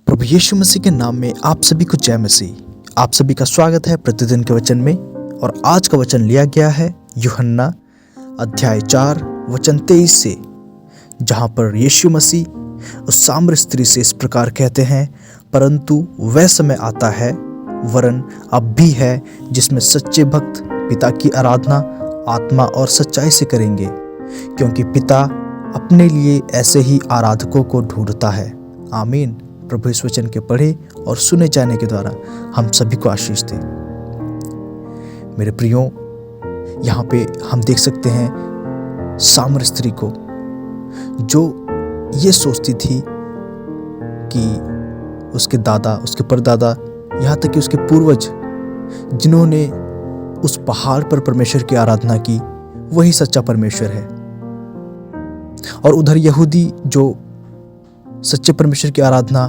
प्रभु यीशु मसीह के नाम में आप सभी को जय मसीह। आप सभी का स्वागत है प्रतिदिन के वचन में। और आज का वचन लिया गया है यूहन्ना अध्याय 4 वचन 23 से, जहां पर यीशु मसीह उस साम्र स्त्री से इस प्रकार कहते हैं, परंतु वह समय आता है, वरन अब भी है, जिसमें सच्चे भक्त पिता की आराधना आत्मा और सच्चाई से करेंगे, क्योंकि पिता अपने लिए ऐसे ही आराधकों को ढूंढता है। आमीन। प्रभु इस वचन के पढ़े और सुने जाने के द्वारा हम सभी को आशीष दे। मेरे प्रियो, यहाँ पे हम देख सकते हैं साम्र स्त्री को, जो ये सोचती थी कि उसके दादा, उसके परदादा, यहाँ तक कि उसके पूर्वज जिन्होंने उस पहाड़ पर परमेश्वर की आराधना की, वही सच्चा परमेश्वर है। और उधर यहूदी जो सच्चे परमेश्वर की आराधना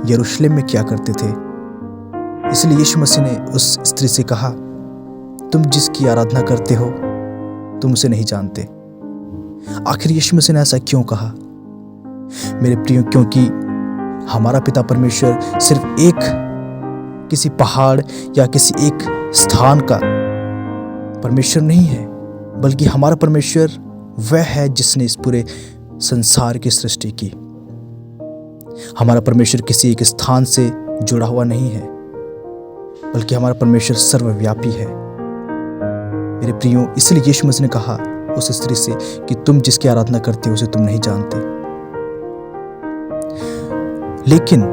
यरूशलेम में किया करते थे। इसलिए यीशु मसीह ने उस स्त्री से कहा, तुम जिसकी आराधना करते हो तुम उसे नहीं जानते। आखिर यीशु मसीह ने ऐसा क्यों कहा? मेरे प्रियो, क्योंकि हमारा पिता परमेश्वर सिर्फ एक किसी पहाड़ या किसी एक स्थान का परमेश्वर नहीं है, बल्कि हमारा परमेश्वर वह है जिसने इस पूरे संसार की सृष्टि की। हमारा परमेश्वर किसी एक स्थान से जुड़ा हुआ नहीं है, बल्कि हमारा परमेश्वर सर्वव्यापी है। मेरे प्रियो, इसलिए यीशु मसीह ने कहा उस स्त्री से कि तुम जिसकी आराधना करते हो उसे तुम नहीं जानते। लेकिन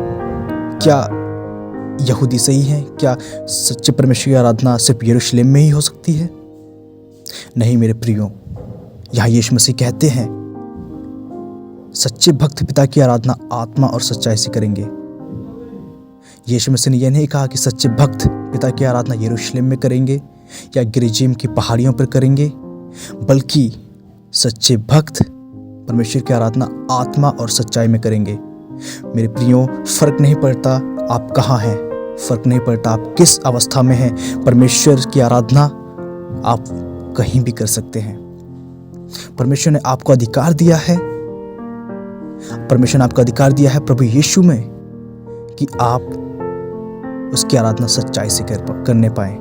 क्या यहूदी सही हैं? क्या सच्चे परमेश्वर की आराधना सिर्फ यरूशलेम में ही हो सकती है? नहीं मेरे प्रियो, यहाँ यीशु मसीह कहते हैं सच्चे भक्त पिता की आराधना आत्मा और सच्चाई से करेंगे। यीशु मसीह ने यह नहीं कहा कि सच्चे भक्त पिता की आराधना यरूशलेम में करेंगे या गिरिजिम की पहाड़ियों पर करेंगे, बल्कि सच्चे भक्त परमेश्वर की आराधना आत्मा और सच्चाई में करेंगे। मेरे प्रियो, फर्क नहीं पड़ता आप कहाँ हैं, फर्क नहीं पड़ता आप किस अवस्था में हैं, परमेश्वर की आराधना आप कहीं भी कर सकते हैं। परमेश्वर ने आपको अधिकार दिया है, परमेश्वर ने आपको अधिकार दिया है प्रभु यीशु में, कि आप उसकी आराधना सच्चाई से करने पाए।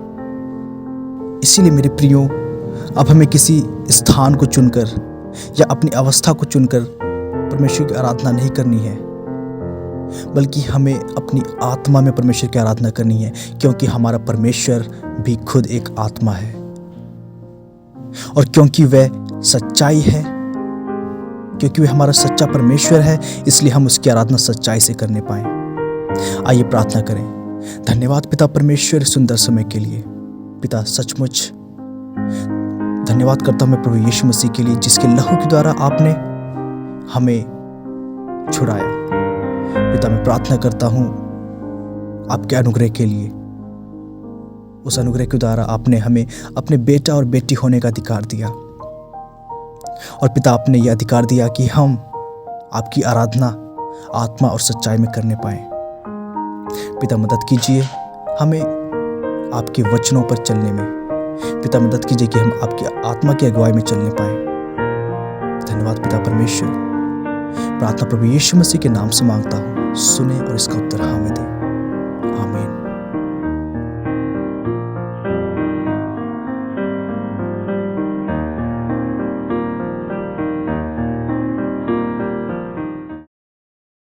इसीलिए मेरे प्रियो, अब हमें किसी स्थान को चुनकर या अपनी अवस्था को चुनकर परमेश्वर की आराधना नहीं करनी है, बल्कि हमें अपनी आत्मा में परमेश्वर की आराधना करनी है, क्योंकि हमारा परमेश्वर भी खुद एक आत्मा है। और क्योंकि वह सच्चाई है, क्योंकि वह हमारा सच्चा परमेश्वर है, इसलिए हम उसकी आराधना सच्चाई से करने पाएं। आइए प्रार्थना करें। धन्यवाद पिता परमेश्वर सुंदर समय के लिए। पिता, सचमुच धन्यवाद करता हूं मैं प्रभु यीशु मसीह के लिए, जिसके लहू के द्वारा आपने हमें छुड़ाया। पिता, मैं प्रार्थना करता हूं आपके अनुग्रह के लिए। उस अनुग्रह के द्वारा आपने हमें अपने बेटा और बेटी होने का अधिकार दिया। और पिता, आपने यह अधिकार दिया कि हम आपकी आराधना आत्मा और सच्चाई में करने पाएं। पिता, मदद कीजिए हमें आपके वचनों पर चलने में। पिता, मदद कीजिए कि हम आपकी आत्मा की अगुवाई में चलने पाएं। धन्यवाद पिता परमेश्वर। प्रार्थना प्रभु यीशु मसीह के नाम से मांगता हूँ, सुने और इसका उत्तर हमें दे।